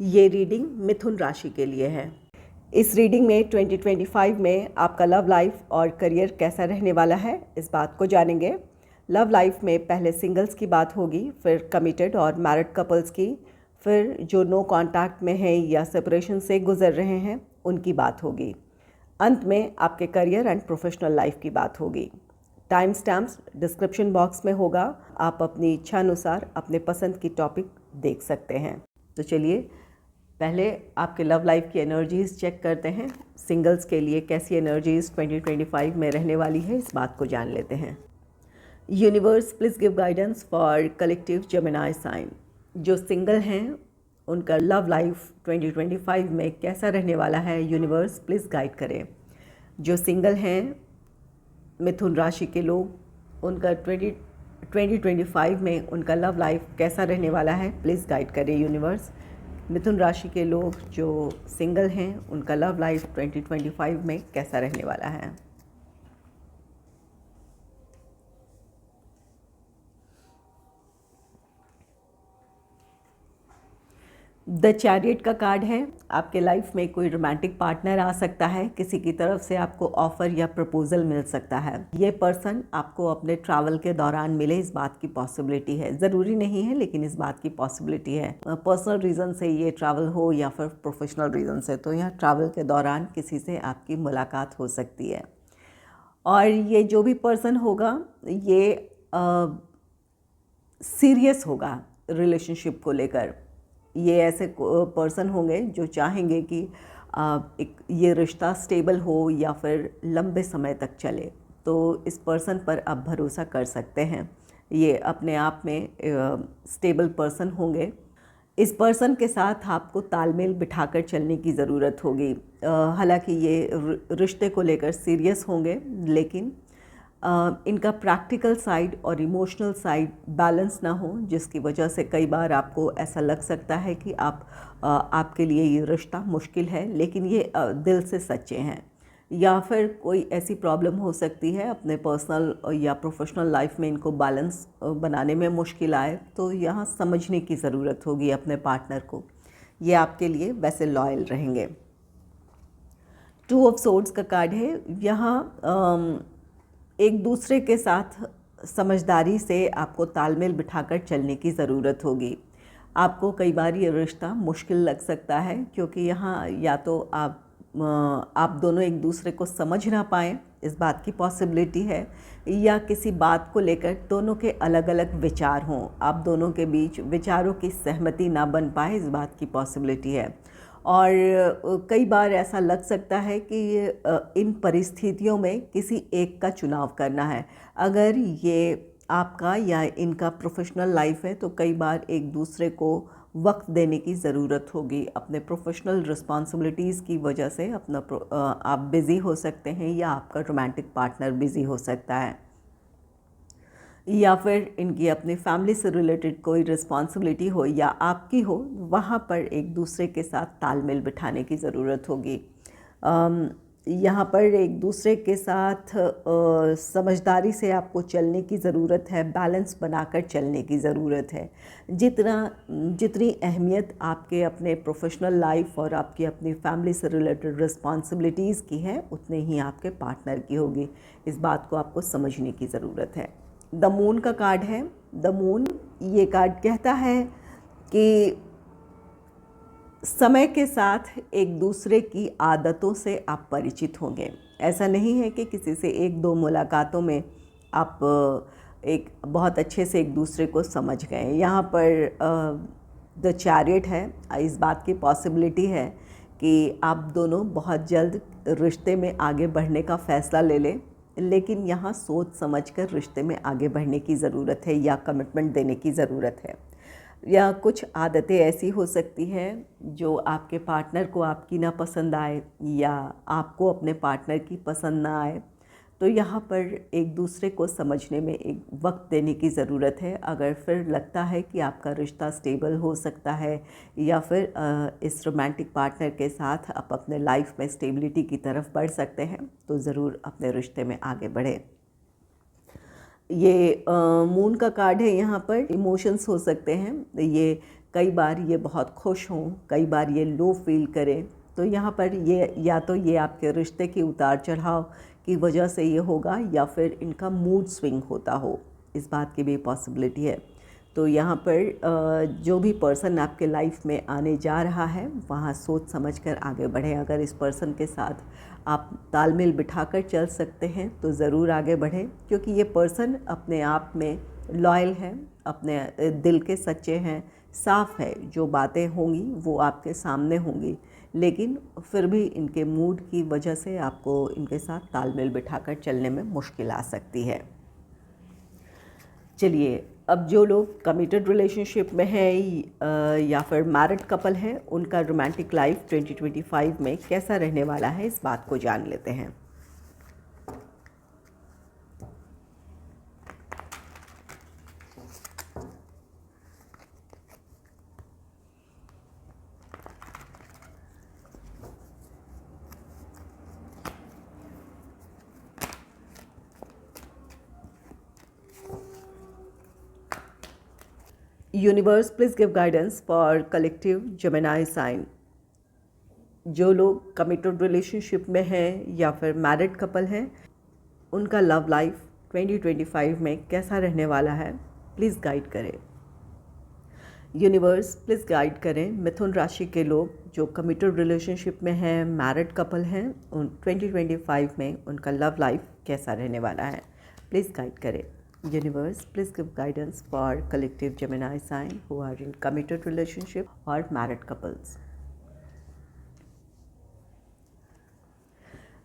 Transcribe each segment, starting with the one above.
ये रीडिंग मिथुन राशि के लिए है। इस रीडिंग में 2025 में आपका लव लाइफ और करियर कैसा रहने वाला है, इस बात को जानेंगे। लव लाइफ में पहले सिंगल्स की बात होगी, फिर कमिटेड और मैरिड कपल्स की, फिर जो नो कांटेक्ट में हैं या सेपरेशन से गुजर रहे हैं उनकी बात होगी। अंत में आपके करियर एंड प्रोफेशनल लाइफ की बात होगी। टाइम स्टैम्प्स डिस्क्रिप्शन बॉक्स में होगा, आप अपनी इच्छा अनुसार अपने पसंद की टॉपिक देख सकते हैं। तो चलिए पहले आपके लव लाइफ की एनर्जीज़ चेक करते हैं। सिंगल्स के लिए कैसी एनर्जीज़ 2025 में रहने वाली है, इस बात को जान लेते हैं। Universe please give guidance for collective Gemini sign. जो सिंगल हैं उनका लव लाइफ 2025 में कैसा रहने वाला है, यूनिवर्स प्लीज़ गाइड करें। जो सिंगल हैं मिथुन राशि के लोग, उनका 2025 में उनका लव लाइफ कैसा रहने वाला है, प्लीज़ गाइड करें यूनिवर्स। मिथुन राशि के लोग जो सिंगल हैं उनका लव लाइफ 2025 में कैसा रहने वाला है। द चैरियट का कार्ड है। आपके लाइफ में कोई रोमांटिक पार्टनर आ सकता है, किसी की तरफ से आपको ऑफ़र या प्रपोज़ल मिल सकता है। ये पर्सन आपको अपने ट्रैवल के दौरान मिले, इस बात की पॉसिबिलिटी है। ज़रूरी नहीं है लेकिन इस बात की पॉसिबिलिटी है। पर्सनल रीज़न से ये ट्रैवल हो या फिर प्रोफेशनल रीज़न से, तो यहाँ ट्रैवल के दौरान किसी से आपकी मुलाकात हो सकती है। और ये जो भी पर्सन होगा ये सीरियस होगा रिलेशनशिप को लेकर। ये ऐसे पर्सन होंगे जो चाहेंगे कि एक ये रिश्ता स्टेबल हो या फिर लंबे समय तक चले, तो इस पर्सन पर आप भरोसा कर सकते हैं। ये अपने आप में स्टेबल पर्सन होंगे। इस पर्सन के साथ आपको तालमेल बिठाकर चलने की ज़रूरत होगी। हालांकि ये रिश्ते को लेकर सीरियस होंगे, लेकिन इनका प्रैक्टिकल साइड और इमोशनल साइड बैलेंस ना हो, जिसकी वजह से कई बार आपको ऐसा लग सकता है कि आपके लिए ये रिश्ता मुश्किल है, लेकिन ये दिल से सच्चे हैं। या फिर कोई ऐसी प्रॉब्लम हो सकती है अपने पर्सनल या प्रोफेशनल लाइफ में, इनको बैलेंस बनाने में मुश्किल आए, तो यहाँ समझने की ज़रूरत होगी अपने पार्टनर को। ये आपके लिए वैसे लॉयल रहेंगे। 2 ऑफ सोर्ड्स का कार्ड है। यहाँ एक दूसरे के साथ समझदारी से आपको तालमेल बिठाकर चलने की ज़रूरत होगी। आपको कई बार ये रिश्ता मुश्किल लग सकता है, क्योंकि यहाँ या तो आप दोनों एक दूसरे को समझ ना पाएँ, इस बात की पॉसिबिलिटी है, या किसी बात को लेकर दोनों के अलग अलग विचार हों, आप दोनों के बीच विचारों की सहमति ना बन पाए, इस बात की पॉसिबिलिटी है। और कई बार ऐसा लग सकता है कि इन परिस्थितियों में किसी एक का चुनाव करना है। अगर ये आपका या इनका प्रोफेशनल लाइफ है, तो कई बार एक दूसरे को वक्त देने की ज़रूरत होगी। अपने प्रोफेशनल रिस्पॉन्सिबिलिटीज़ की वजह से आप बिज़ी हो सकते हैं, या आपका रोमांटिक पार्टनर बिज़ी हो सकता है, या फिर इनकी अपनी फैमिली से रिलेटेड कोई रिस्पॉन्सिबिलिटी हो या आपकी हो, वहाँ पर एक दूसरे के साथ तालमेल बिठाने की ज़रूरत होगी। यहाँ पर एक दूसरे के साथ समझदारी से आपको चलने की ज़रूरत है, बैलेंस बनाकर चलने की ज़रूरत है। जितनी अहमियत आपके अपने प्रोफेशनल लाइफ और आपकी अपनी फैमिली से रिलेटेड रिस्पॉन्सिबिलिटीज़ की है, उतने ही आपके पार्टनर की होगी। इस बात को आपको समझने की ज़रूरत है। द मून का कार्ड है। द मून, ये कार्ड कहता है कि समय के साथ एक दूसरे की आदतों से आप परिचित होंगे। ऐसा नहीं है कि किसी से 1-2 मुलाकातों में आप एक बहुत अच्छे से एक दूसरे को समझ गए। यहाँ पर द चैरियट है। इस बात की पॉसिबिलिटी है कि आप दोनों बहुत जल्द रिश्ते में आगे बढ़ने का फ़ैसला ले लें, लेकिन यहाँ सोच समझकर रिश्ते में आगे बढ़ने की ज़रूरत है या कमिटमेंट देने की ज़रूरत है। या कुछ आदतें ऐसी हो सकती हैं जो आपके पार्टनर को आपकी ना पसंद आए, या आपको अपने पार्टनर की पसंद ना आए, तो यहाँ पर एक दूसरे को समझने में एक वक्त देने की ज़रूरत है। अगर फिर लगता है कि आपका रिश्ता स्टेबल हो सकता है, या फिर इस रोमांटिक पार्टनर के साथ आप अपने लाइफ में स्टेबिलिटी की तरफ बढ़ सकते हैं, तो ज़रूर अपने रिश्ते में आगे बढ़ें। ये मून का कार्ड है। यहाँ पर इमोशंस हो सकते हैं। ये कई बार ये बहुत खुश हों, कई बार ये लो फील करें। तो यहाँ पर ये या तो ये आपके रिश्ते की उतार चढ़ाव की वजह से ये होगा, या फिर इनका मूड स्विंग होता हो, इस बात की भी पॉसिबिलिटी है। तो यहाँ पर जो भी पर्सन आपके लाइफ में आने जा रहा है वहाँ सोच समझ कर आगे बढ़ें। अगर इस पर्सन के साथ आप तालमेल बिठाकर चल सकते हैं तो ज़रूर आगे बढ़ें, क्योंकि ये पर्सन अपने आप में लॉयल है, अपने दिल के सच्चे हैं, साफ़ है। जो बातें होंगी वो आपके सामने होंगी, लेकिन फिर भी इनके मूड की वजह से आपको इनके साथ तालमेल बिठाकर चलने में मुश्किल आ सकती है। चलिए, अब जो लोग कमिटेड रिलेशनशिप में हैं या फिर मैरिड कपल हैं, उनका रोमांटिक लाइफ 2025 में कैसा रहने वाला है, इस बात को जान लेते हैं। Universe please give guidance for collective Gemini sign. जो लोग कमिटेड रिलेशनशिप में हैं या फिर मैरिड कपल हैं, उनका लव लाइफ 2025 में कैसा रहने वाला है, प्लीज़ गाइड करें। यूनिवर्स प्लीज़ गाइड करें मिथुन राशि के लोग जो कमिटेड रिलेशनशिप में हैं, मैरिड कपल हैं, उन 2025 में उनका लव लाइफ कैसा रहने वाला है, प्लीज़ गाइड करें। Universe please give guidance for collective Gemini sign who are in committed relationship और मैरिड कपल्स।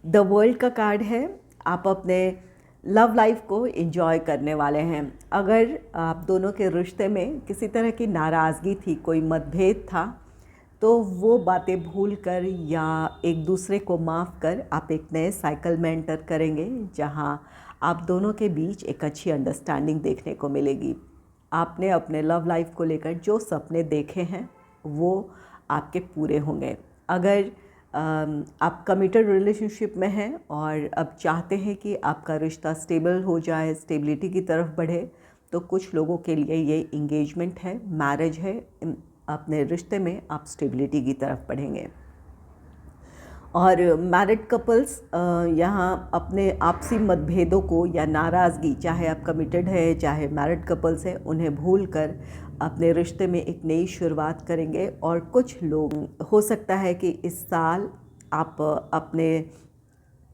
द वर्ल्ड का कार्ड है। आप अपने लव लाइफ को एंजॉय करने वाले हैं। अगर आप दोनों के रिश्ते में किसी तरह की नाराज़गी थी, कोई मतभेद था, तो वो बातें भूल कर या एक दूसरे को माफ़ कर आप एक नए साइकिल में एंटर करेंगे, जहां आप दोनों के बीच एक अच्छी अंडरस्टैंडिंग देखने को मिलेगी। आपने अपने लव लाइफ को लेकर जो सपने देखे हैं वो आपके पूरे होंगे। अगर आप कमिटेड रिलेशनशिप में हैं और अब चाहते हैं कि आपका रिश्ता स्टेबल हो जाए, स्टेबिलिटी की तरफ बढ़े, तो कुछ लोगों के लिए ये इंगेजमेंट है, मैरिज है। अपने रिश्ते में आप स्टेबिलिटी की तरफ बढ़ेंगे। और मैरिड कपल्स यहाँ अपने आपसी मतभेदों को या नाराज़गी, चाहे आप कमिटेड है चाहे मैरिड कपल्स है, उन्हें भूल कर अपने रिश्ते में एक नई शुरुआत करेंगे। और कुछ लोग, हो सकता है कि इस साल आप अपने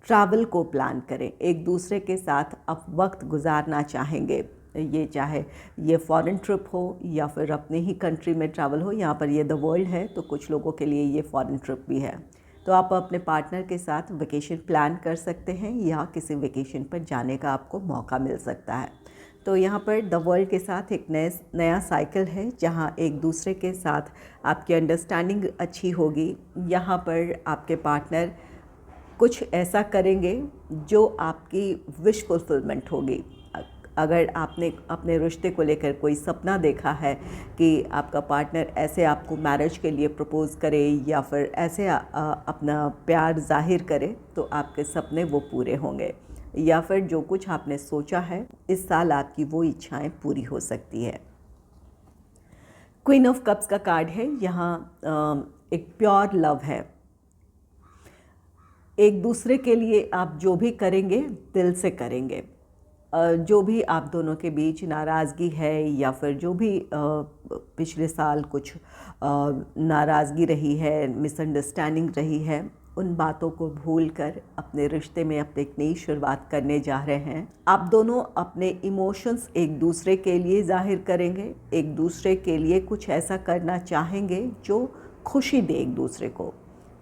ट्रैवल को प्लान करें, एक दूसरे के साथ आप वक्त गुजारना चाहेंगे। ये चाहे ये फॉरेन ट्रिप हो या फिर अपने ही कंट्री में ट्रैवल हो। यहाँ पर ये द वर्ल्ड है, तो कुछ लोगों के लिए ये फॉरेन ट्रिप भी है। तो आप अपने पार्टनर के साथ वेकेशन प्लान कर सकते हैं या किसी वेकेशन पर जाने का आपको मौका मिल सकता है। तो यहाँ पर द वर्ल्ड के साथ एक नया साइकिल है, जहाँ एक दूसरे के साथ आपकी अंडरस्टैंडिंग अच्छी होगी। यहाँ पर आपके पार्टनर कुछ ऐसा करेंगे जो आपकी विश फुलफिलमेंट होगी। अगर आपने अपने रिश्ते को लेकर कोई सपना देखा है कि आपका पार्टनर ऐसे आपको मैरिज के लिए प्रपोज़ करे या फिर ऐसे अपना प्यार जाहिर करे, तो आपके सपने वो पूरे होंगे। या फिर जो कुछ आपने सोचा है, इस साल आपकी वो इच्छाएं पूरी हो सकती है। क्वीन ऑफ कप्स का कार्ड है। यहाँ एक प्योर लव है। एक दूसरे के लिए आप जो भी करेंगे दिल से करेंगे। जो भी आप दोनों के बीच नाराज़गी है या फिर जो भी पिछले साल कुछ नाराज़गी रही है, मिसअंडरस्टैंडिंग रही है, उन बातों को भूलकर अपने रिश्ते में अपने एक नई शुरुआत करने जा रहे हैं। आप दोनों अपने इमोशंस एक दूसरे के लिए जाहिर करेंगे, एक दूसरे के लिए कुछ ऐसा करना चाहेंगे जो खुशी दे एक दूसरे को।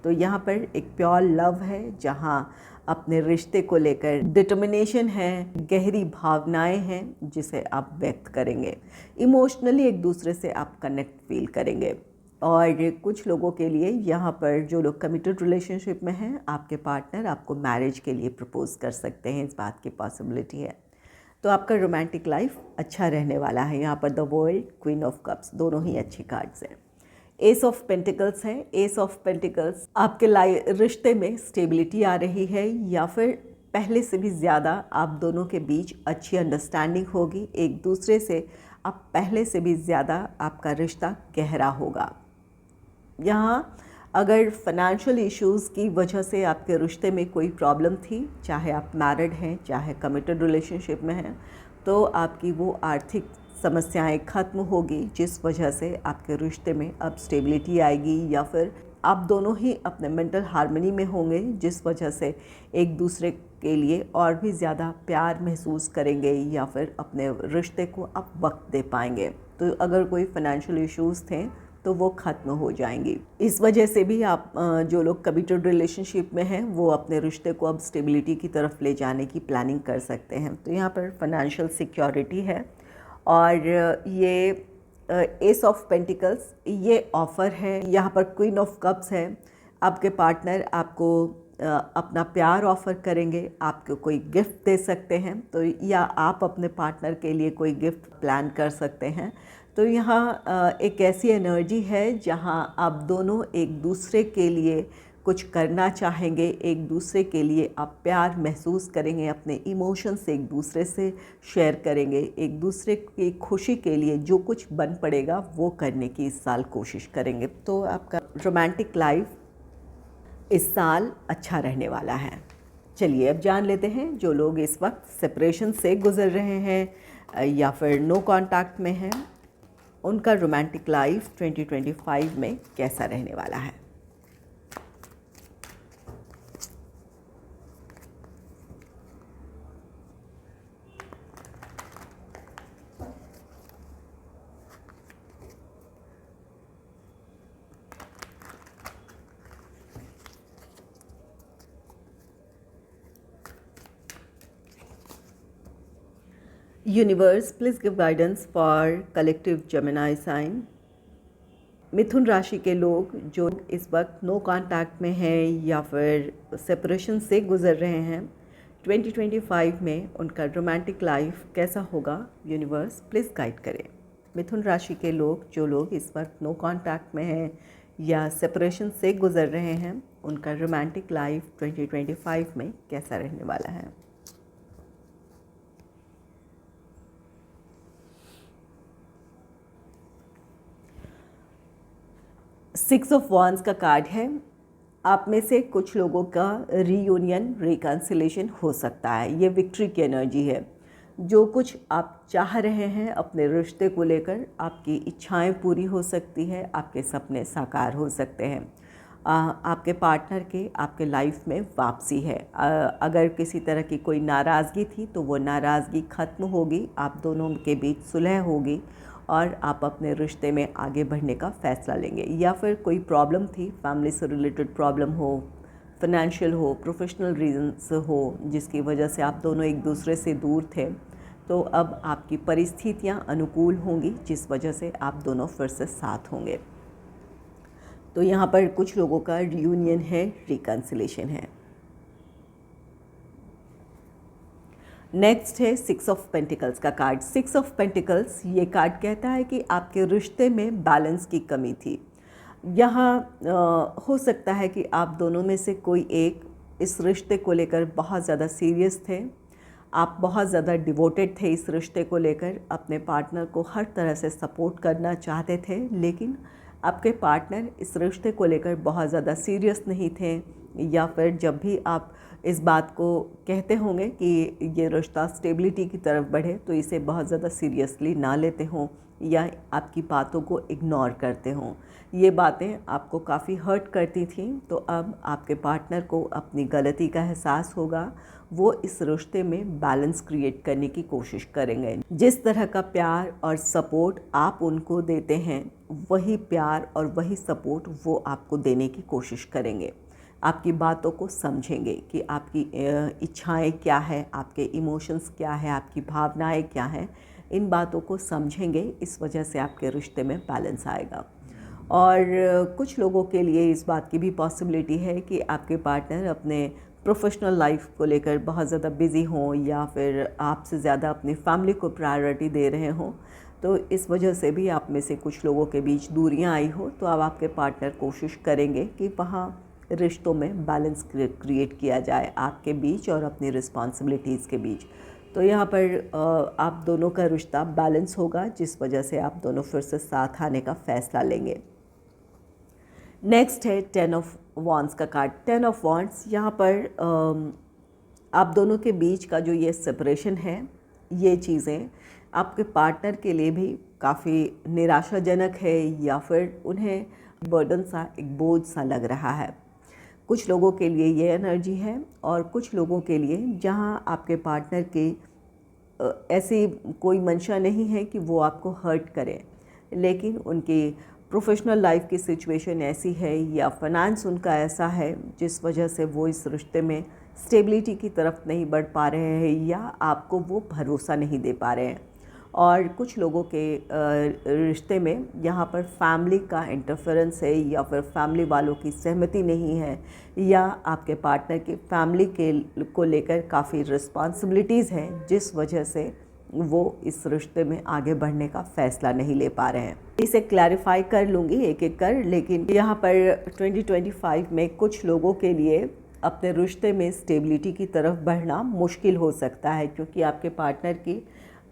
तो यहाँ पर एक प्योर लव है, जहाँ अपने रिश्ते को लेकर डिटर्मिनेशन है, गहरी भावनाएं हैं जिसे आप व्यक्त करेंगे। इमोशनली एक दूसरे से आप कनेक्ट फील करेंगे। और कुछ लोगों के लिए यहाँ पर, जो लोग कमिटेड रिलेशनशिप में हैं, आपके पार्टनर आपको मैरिज के लिए प्रपोज कर सकते हैं, इस बात की पॉसिबिलिटी है। तो आपका रोमांटिक लाइफ अच्छा रहने वाला है। यहाँ पर the world, queen of cups, दोनों ही अच्छी कार्ड्स हैं। एस ऑफ पेंटिकल्स है। एस ऑफ पेंटिकल्स आपके रिश्ते में स्टेबिलिटी आ रही है, या फिर पहले से भी ज़्यादा आप दोनों के बीच अच्छी अंडरस्टैंडिंग होगी। एक दूसरे से अब पहले से भी ज़्यादा आपका रिश्ता गहरा होगा। यहाँ अगर फाइनेंशियल इश्यूज़ की वजह से आपके रिश्ते में कोई प्रॉब्लम थी, चाहे आप मैरिड हैं चाहे कमिटेड रिलेशनशिप में हैं, तो आपकी वो आर्थिक समस्याएं ख़त्म होगी, जिस वजह से आपके रिश्ते में अब स्टेबिलिटी आएगी, या फिर आप दोनों ही अपने मेंटल हार्मनी में होंगे, जिस वजह से एक दूसरे के लिए और भी ज़्यादा प्यार महसूस करेंगे या फिर अपने रिश्ते को आप वक्त दे पाएंगे। तो अगर कोई फाइनेंशियल इश्यूज़ थे तो वो ख़त्म हो जाएंगी। इस वजह से भी आप जो लोग कमिटेड रिलेशनशिप में हैं वो अपने रिश्ते को अब स्टेबिलिटी की तरफ ले जाने की प्लानिंग कर सकते हैं। तो यहाँ पर फाइनेंशियल सिक्योरिटी है। और ये एस ऑफ पेंटिकल्स ये ऑफ़र है। यहाँ पर क्वीन ऑफ कप्स है। आपके पार्टनर आपको अपना प्यार ऑफ़र करेंगे, आपको कोई गिफ्ट दे सकते हैं, तो या आप अपने पार्टनर के लिए कोई गिफ्ट प्लान कर सकते हैं। तो यहाँ एक ऐसी एनर्जी है जहाँ आप दोनों एक दूसरे के लिए कुछ करना चाहेंगे, एक दूसरे के लिए आप प्यार महसूस करेंगे, अपने इमोशंस एक दूसरे से शेयर करेंगे, एक दूसरे की खुशी के लिए जो कुछ बन पड़ेगा वो करने की इस साल कोशिश करेंगे। तो आपका रोमांटिक लाइफ इस साल अच्छा रहने वाला है। चलिए अब जान लेते हैं जो लोग इस वक्त सेपरेशन से गुज़र रहे हैं या फिर नो कांटेक्ट में हैं, उनका रोमांटिक लाइफ 2025 में कैसा रहने वाला है। Universe please give guidance for collective Gemini sign. मिथुन राशि के लोग जो इस वक्त नो कांटेक्ट में हैं या फिर सेपरेशन से गुज़र रहे हैं, 2025 में उनका रोमांटिक लाइफ कैसा होगा, यूनिवर्स प्लीज़ गाइड करें। मिथुन राशि के लोग जो लोग इस वक्त नो कांटेक्ट में हैं या सेपरेशन से गुज़र रहे हैं, उनका रोमांटिक लाइफ 2025 में कैसा रहने वाला है। सिक्स ऑफ वॉन्ड्स का कार्ड है। आप में से कुछ लोगों का रीयूनियन रिकन्सिलेशन हो सकता है। ये विक्ट्री की एनर्जी है। जो कुछ आप चाह रहे हैं अपने रिश्ते को लेकर, आपकी इच्छाएं पूरी हो सकती है, आपके सपने साकार हो सकते हैं। आपके पार्टनर के आपके लाइफ में वापसी है। अगर किसी तरह की कोई नाराज़गी थी तो वो नाराज़गी ख़त्म होगी, आप दोनों के बीच सुलह होगी और आप अपने रिश्ते में आगे बढ़ने का फ़ैसला लेंगे। या फिर कोई प्रॉब्लम थी, फैमिली से रिलेटेड प्रॉब्लम हो, फाइनेंशियल हो, प्रोफेशनल रीजंस हो, जिसकी वजह से आप दोनों एक दूसरे से दूर थे, तो अब आपकी परिस्थितियां अनुकूल होंगी, जिस वजह से आप दोनों फिर से साथ होंगे। तो यहाँ पर कुछ लोगों का रियूनियन है, रिकन्सिलेशन है। नेक्स्ट है सिक्स ऑफ पेंटिकल्स का कार्ड। सिक्स ऑफ पेंटिकल्स ये कार्ड कहता है कि आपके रिश्ते में बैलेंस की कमी थी। यहाँ हो सकता है कि आप दोनों में से कोई एक इस रिश्ते को लेकर बहुत ज़्यादा सीरियस थे, आप बहुत ज़्यादा डिवोटेड थे इस रिश्ते को लेकर, अपने पार्टनर को हर तरह से सपोर्ट करना चाहते थे, लेकिन आपके पार्टनर इस रिश्ते को लेकर बहुत ज़्यादा सीरियस नहीं थे, या फिर जब भी आप इस बात को कहते होंगे कि ये रिश्ता स्टेबिलिटी की तरफ बढ़े तो इसे बहुत ज़्यादा सीरियसली ना लेते हों या आपकी बातों को इग्नोर करते हों। ये बातें आपको काफ़ी हर्ट करती थीं। तो अब आपके पार्टनर को अपनी गलती का एहसास होगा, वो इस रिश्ते में बैलेंस क्रिएट करने की कोशिश करेंगे। जिस तरह का प्यार और सपोर्ट आप उनको देते हैं, वही प्यार और वही सपोर्ट वो आपको देने की कोशिश करेंगे। आपकी बातों को समझेंगे कि आपकी इच्छाएं क्या है, आपके इमोशंस क्या है, आपकी भावनाएं क्या हैं, इन बातों को समझेंगे। इस वजह से आपके रिश्ते में बैलेंस आएगा। और कुछ लोगों के लिए इस बात की भी पॉसिबिलिटी है कि आपके पार्टनर अपने प्रोफेशनल लाइफ को लेकर बहुत ज़्यादा बिज़ी हों या फिर आपसे ज़्यादा अपनी फैमिली को प्रायोरिटी दे रहे हों। तो इस वजह से भी आप में से कुछ लोगों के बीच दूरियां आई हो, तो अब आपके पार्टनर कोशिश करेंगे कि वहाँ रिश्तों में बैलेंस क्रिएट किया जाए आपके बीच और अपनी रिस्पॉन्सिबिलिटीज़ के बीच। तो यहाँ पर आप दोनों का रिश्ता बैलेंस होगा, जिस वजह से आप दोनों फिर से साथ आने का फ़ैसला लेंगे। नेक्स्ट है 10 ऑफ वॉन्ड्स का कार्ड। 10 ऑफ वॉन्ड्स, यहाँ पर आप दोनों के बीच का जो ये सेपरेशन है, ये चीज़ें आपके पार्टनर के लिए भी काफ़ी निराशाजनक है या फिर उन्हें बर्डन सा, एक बोझ सा लग रहा है। कुछ लोगों के लिए ये एनर्जी है और कुछ लोगों के लिए जहाँ आपके पार्टनर की ऐसी कोई मंशा नहीं है कि वो आपको हर्ट करें, लेकिन उनकी प्रोफेशनल लाइफ की सिचुएशन ऐसी है या फाइनेंस उनका ऐसा है जिस वजह से वो इस रिश्ते में स्टेबिलिटी की तरफ नहीं बढ़ पा रहे हैं या आपको वो भरोसा नहीं दे पा रहे हैं। और कुछ लोगों के रिश्ते में यहाँ पर फैमिली का इंटरफेरेंस है या फिर फैमिली वालों की सहमति नहीं है या आपके पार्टनर की फैमिली के को लेकर काफ़ी रिस्पॉन्सिबिलिटीज़ हैं, जिस वजह से वो इस रिश्ते में आगे बढ़ने का फ़ैसला नहीं ले पा रहे हैं। इसे क्लैरिफाई कर लूँगी एक एक कर, लेकिन यहाँ पर 2025 में कुछ लोगों के लिए अपने रिश्ते में स्टेबिलिटी की तरफ बढ़ना मुश्किल हो सकता है, क्योंकि आपके पार्टनर की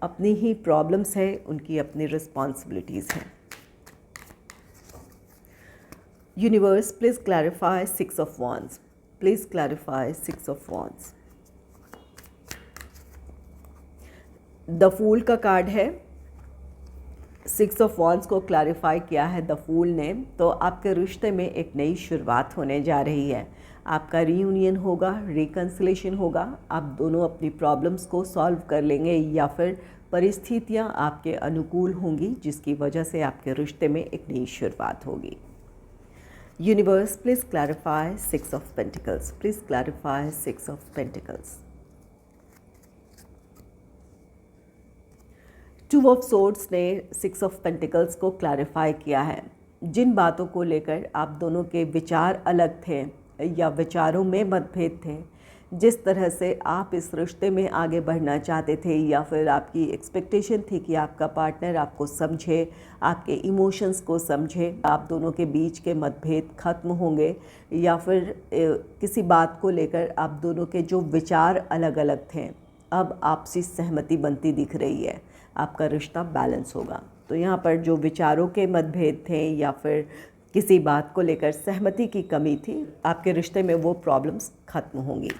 अपनी ही प्रॉब्लम्स है, उनकी अपनी रिस्पॉन्सिबिलिटीज़ हैं। Universe, please clarify 6 of wands. Please clarify 6 of wands. The fool का कार्ड है। 6 ऑफ वॉन्ड्स को क्लैरिफाई किया है द फूल ने। तो आपके रिश्ते में एक नई शुरुआत होने जा रही है। आपका रीयूनियन होगा, रिकन्सिलेशन होगा, आप दोनों अपनी प्रॉब्लम्स को सॉल्व कर लेंगे या फिर परिस्थितियां आपके अनुकूल होंगी, जिसकी वजह से आपके रिश्ते में एक नई शुरुआत होगी। Universe, please clarify 6 of pentacles. Please clarify 6 of pentacles. 2 of swords ने 6 ऑफ पेंटिकल्स को क्लैरिफाई किया है। जिन बातों को लेकर आप दोनों के विचार अलग थे या विचारों में मतभेद थे, जिस तरह से आप इस रिश्ते में आगे बढ़ना चाहते थे या फिर आपकी एक्सपेक्टेशन थी कि आपका पार्टनर आपको समझे, आपके इमोशंस को समझे, आप दोनों के बीच के मतभेद खत्म होंगे या फिर किसी बात को लेकर आप दोनों के जो विचार अलग अलग थे, अब आपसी सहमति बनती दिख रही है, आपका रिश्ता बैलेंस होगा। तो यहाँ पर जो विचारों के मतभेद थे या फिर किसी बात को लेकर सहमति की कमी थी, आपके रिश्ते में वो प्रॉब्लम्स खत्म होंगी।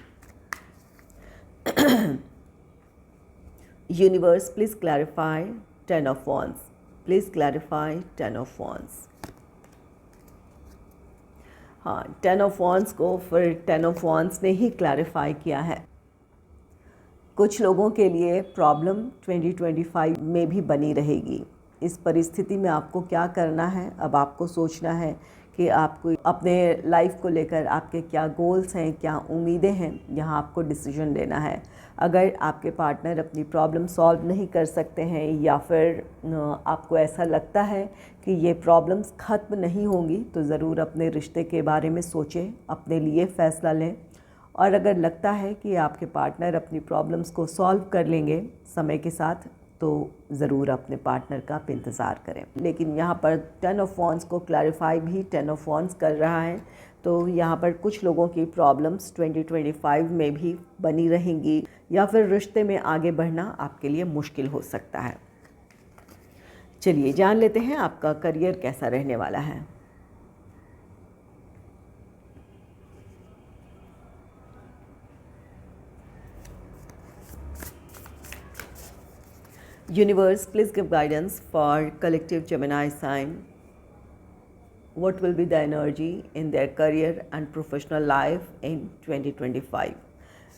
Universe, please clarify 10 of wands. Please clarify 10 of wands. हाँ, 10 ऑफ वॉन्ड्स को फिर 10 ऑफ वॉन्ड्स ने ही क्लैरिफाई किया है। कुछ लोगों के लिए प्रॉब्लम 2025 में भी बनी रहेगी। इस परिस्थिति में आपको क्या करना है, अब आपको सोचना है कि आपको अपने लाइफ को लेकर आपके क्या गोल्स हैं, क्या उम्मीदें हैं, यहाँ आपको डिसीजन लेना है। अगर आपके पार्टनर अपनी प्रॉब्लम सॉल्व नहीं कर सकते हैं या फिर आपको ऐसा लगता है कि ये प्रॉब्लम्स ख़त्म नहीं होंगी, तो ज़रूर अपने रिश्ते के बारे में सोचें, अपने लिए फ़ैसला लें। और अगर लगता है कि आपके पार्टनर अपनी प्रॉब्लम्स को सॉल्व कर लेंगे समय के साथ, तो ज़रूर अपने पार्टनर का आप इंतज़ार करें। लेकिन यहाँ पर 10 ऑफ वॉन्ड्स को क्लैरिफाई भी 10 ऑफ वॉन्ड्स कर रहा है। तो यहाँ पर कुछ लोगों की प्रॉब्लम्स 2025 में भी बनी रहेंगी या फिर रिश्ते में आगे बढ़ना आपके लिए मुश्किल हो सकता है। चलिए जान लेते हैं आपका करियर कैसा रहने वाला है। Universe, please give guidance for collective Gemini sign. What will be the energy in their career and professional life in 2025?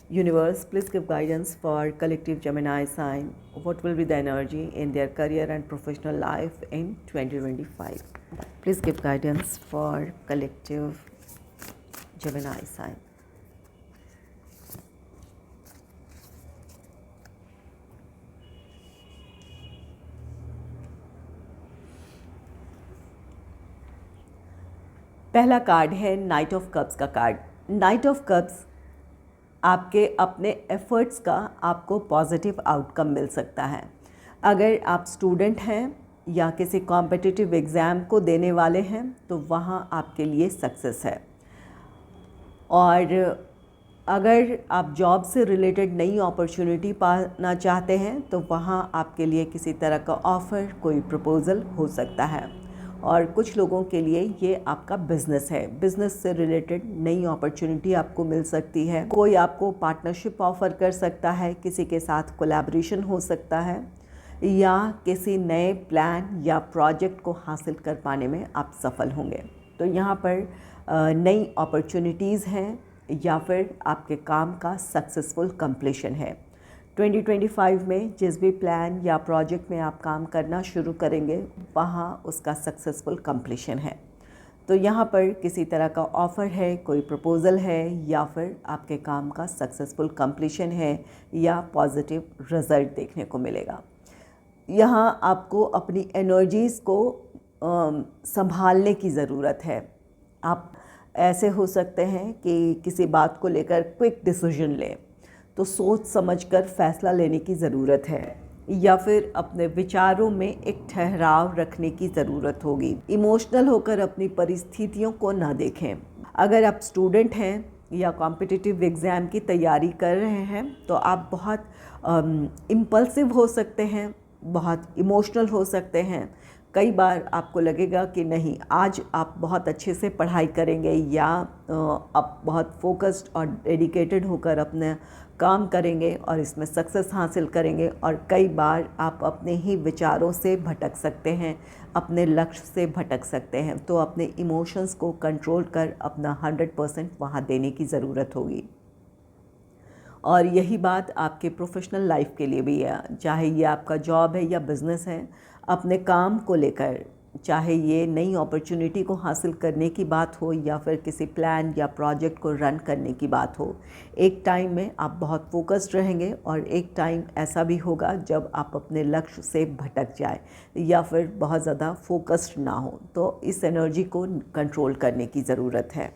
Universe, please give guidance for collective Gemini sign. What will be the energy in their career and professional life in 2025? Please give guidance for collective Gemini sign. पहला card है night of cups का card. Night of cups आपके अपने efforts का आपको positive outcome मिल सकता है। अगर आप स्टूडेंट हैं या किसी कॉम्पिटिटिव एग्ज़ाम को देने वाले हैं तो वहाँ आपके लिए सक्सेस है। और अगर आप जॉब से रिलेटेड नई अपॉर्चुनिटी पाना चाहते हैं तो वहाँ आपके लिए किसी तरह का ऑफ़र, कोई प्रपोज़ल हो सकता है। और कुछ लोगों के लिए ये आपका बिज़नेस है, बिज़नेस से रिलेटेड नई अपॉर्चुनिटी आपको मिल सकती है। कोई आपको पार्टनरशिप ऑफ़र कर सकता है, किसी के साथ कोलैबोरेशन हो सकता है, या किसी नए प्लान या प्रोजेक्ट को हासिल कर पाने में आप सफल होंगे। तो यहाँ पर नई अपॉर्चुनिटीज़ हैं या फिर आपके काम का सक्सेसफुल कंप्लीशन है। 2025 में जिस भी प्लान या प्रोजेक्ट में आप काम करना शुरू करेंगे वहाँ उसका सक्सेसफुल कंप्लीशन है। तो यहाँ पर किसी तरह का ऑफ़र है, कोई प्रपोज़ल है, या फिर आपके काम का सक्सेसफुल कंप्लीशन है या पॉजिटिव रिज़ल्ट देखने को मिलेगा। यहाँ आपको अपनी एनर्जीज़ को संभालने की ज़रूरत है। आप ऐसे हो सकते हैं कि किसी बात को लेकर क्विक डिसीजन लें, तो सोच समझकर फ़ैसला लेने की ज़रूरत है, या फिर अपने विचारों में एक ठहराव रखने की ज़रूरत होगी। इमोशनल होकर अपनी परिस्थितियों को ना देखें। अगर आप स्टूडेंट हैं या कॉम्पिटिटिव एग्ज़ाम की तैयारी कर रहे हैं तो आप बहुत इम्पल्सिव हो सकते हैं, बहुत इमोशनल हो सकते हैं। कई बार आपको लगेगा कि नहीं, आज आप बहुत अच्छे से पढ़ाई करेंगे या आप बहुत फोकस्ड और डेडिकेटेड होकर अपने काम करेंगे और इसमें सक्सेस हासिल करेंगे। और कई बार आप अपने ही विचारों से भटक सकते हैं, अपने लक्ष्य से भटक सकते हैं। तो अपने इमोशंस को कंट्रोल कर अपना 100% वहाँ देने की ज़रूरत होगी। और यही बात आपके प्रोफेशनल लाइफ के लिए भी है, चाहे ये आपका जॉब है या बिज़नेस है। अपने काम को लेकर, चाहे ये नई अपॉर्चुनिटी को हासिल करने की बात हो या फिर किसी प्लान या प्रोजेक्ट को रन करने की बात हो, एक टाइम में आप बहुत फोकस्ड रहेंगे और एक टाइम ऐसा भी होगा जब आप अपने लक्ष्य से भटक जाए या फिर बहुत ज़्यादा फोकस्ड ना हो। तो इस एनर्जी को कंट्रोल करने की ज़रूरत है।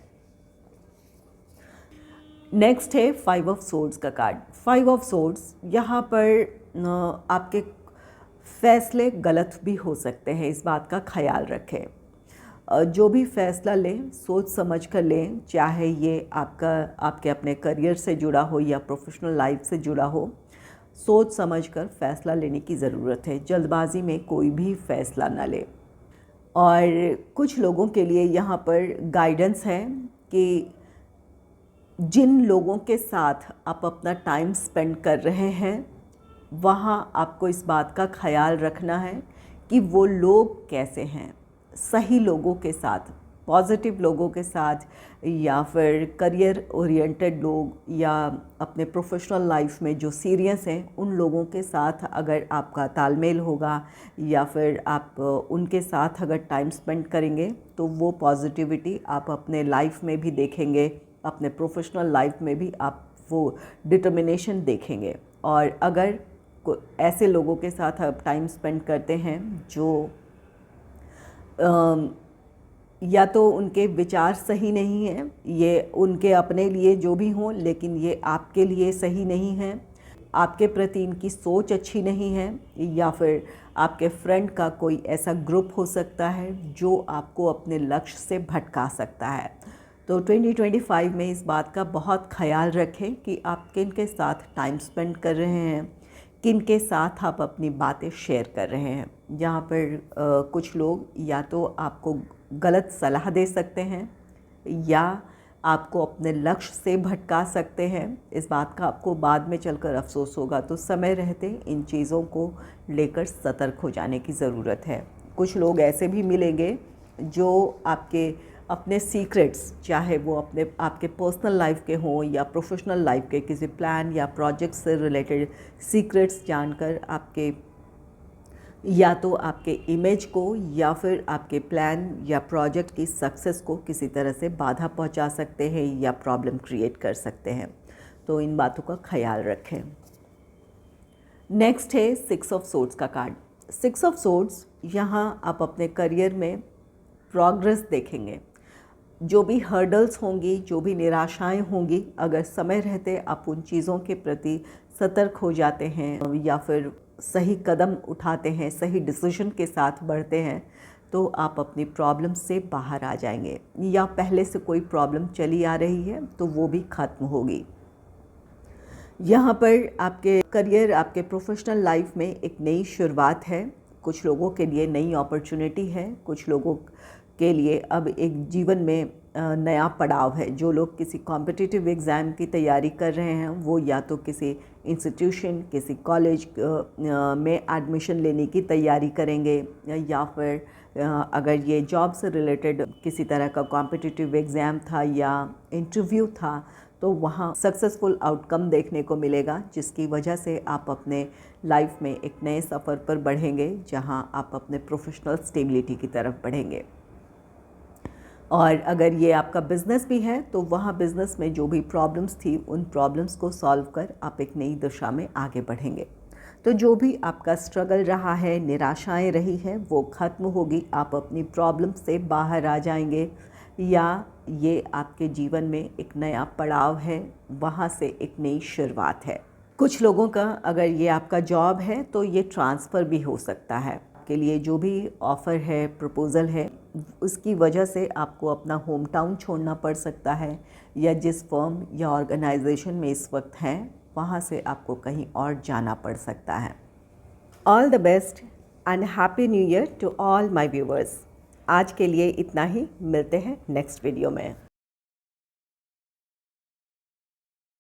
नेक्स्ट है 5 ऑफ सोर्ड्स का कार्ड। 5 ऑफ सोर्ड्स, यहाँ पर आपके फ़ैसले गलत भी हो सकते हैं, इस बात का ख्याल रखें। जो भी फ़ैसला लें सोच समझ कर लें, चाहे ये आपके अपने करियर से जुड़ा हो या प्रोफेशनल लाइफ से जुड़ा हो। सोच समझ कर फ़ैसला लेने की ज़रूरत है, जल्दबाजी में कोई भी फ़ैसला ना लें। और कुछ लोगों के लिए यहाँ पर गाइडेंस है कि जिन लोगों के साथ आप अपना टाइम स्पेंड कर रहे हैं वहाँ आपको इस बात का ख्याल रखना है कि वो लोग कैसे हैं। सही लोगों के साथ, पॉजिटिव लोगों के साथ, या फिर करियर ओरिएंटेड लोग या अपने प्रोफेशनल लाइफ में जो सीरियस हैं उन लोगों के साथ अगर आपका तालमेल होगा या फिर आप उनके साथ अगर टाइम स्पेंड करेंगे तो वो पॉजिटिविटी आप अपने लाइफ में भी देखेंगे, अपने प्रोफेशनल लाइफ में भी आप वो डिटर्मिनेशन देखेंगे। और अगर ऐसे लोगों के साथ आप टाइम स्पेंड करते हैं जो या तो उनके विचार सही नहीं हैं, ये उनके अपने लिए जो भी हों लेकिन ये आपके लिए सही नहीं हैं, आपके प्रति इनकी सोच अच्छी नहीं है, या फिर आपके फ्रेंड का कोई ऐसा ग्रुप हो सकता है जो आपको अपने लक्ष्य से भटका सकता है। तो 2025 में इस बात का बहुत ख्याल रखें कि आप किन के साथ टाइम स्पेंड कर रहे हैं, किन के साथ आप अपनी बातें शेयर कर रहे हैं। यहाँ पर कुछ लोग या तो आपको गलत सलाह दे सकते हैं या आपको अपने लक्ष्य से भटका सकते हैं। इस बात का आपको बाद में चलकर अफसोस होगा, तो समय रहते इन चीज़ों को लेकर सतर्क हो जाने की ज़रूरत है। कुछ लोग ऐसे भी मिलेंगे जो आपके अपने सीक्रेट्स, चाहे वो आपके पर्सनल लाइफ के हों या प्रोफेशनल लाइफ के, किसी प्लान या प्रोजेक्ट से रिलेटेड सीक्रेट्स जानकर आपके या तो आपके इमेज को या फिर आपके प्लान या प्रोजेक्ट की सक्सेस को किसी तरह से बाधा पहुंचा सकते हैं या प्रॉब्लम क्रिएट कर सकते हैं। तो इन बातों का ख्याल रखें। नेक्स्ट है 6 ऑफ सोर्ड्स का कार्ड। 6 ऑफ सोर्ड्स, यहाँ आप अपने करियर में प्रोग्रेस देखेंगे। जो भी हर्डल्स होंगी, जो भी निराशाएं होंगी, अगर समय रहते आप उन चीज़ों के प्रति सतर्क हो जाते हैं या फिर सही कदम उठाते हैं, सही डिसीजन के साथ बढ़ते हैं, तो आप अपनी प्रॉब्लम से बाहर आ जाएंगे। या पहले से कोई प्रॉब्लम चली आ रही है तो वो भी ख़त्म होगी। यहाँ पर आपके करियर, आपके प्रोफेशनल लाइफ में एक नई शुरुआत है। कुछ लोगों के लिए नई अपॉर्चुनिटी है, कुछ लोगों के लिए अब एक जीवन में नया पड़ाव है। जो लोग किसी कॉम्पिटिटिव एग्ज़ाम की तैयारी कर रहे हैं वो या तो किसी इंस्टीट्यूशन, किसी कॉलेज में एडमिशन लेने की तैयारी करेंगे, या फिर अगर ये जॉब से रिलेटेड किसी तरह का कॉम्पिटिटिव एग्ज़ाम था या इंटरव्यू था तो वहाँ सक्सेसफुल आउटकम देखने को मिलेगा, जिसकी वजह से आप अपने लाइफ में एक नए सफ़र पर बढ़ेंगे जहाँ आप अपने प्रोफेशनल स्टेबिलिटी की तरफ बढ़ेंगे। और अगर ये आपका बिज़नेस भी है तो वहाँ बिज़नेस में जो भी प्रॉब्लम्स थी उन प्रॉब्लम्स को सॉल्व कर आप एक नई दिशा में आगे बढ़ेंगे। तो जो भी आपका स्ट्रगल रहा है, निराशाएं रही हैं, वो ख़त्म होगी, आप अपनी प्रॉब्लम से बाहर आ जाएंगे, या ये आपके जीवन में एक नया पड़ाव है, वहाँ से एक नई शुरुआत है। कुछ लोगों का अगर ये आपका जॉब है तो ये ट्रांसफ़र भी हो सकता है। के लिए जो भी ऑफ़र है, प्रपोज़ल है, उसकी वजह से आपको अपना होम टाउन छोड़ना पड़ सकता है, या जिस फर्म या ऑर्गेनाइजेशन में इस वक्त हैं वहाँ से आपको कहीं और जाना पड़ सकता है। All the best and happy new year to all my viewers. आज के लिए इतना ही, मिलते हैं नेक्स्ट वीडियो में।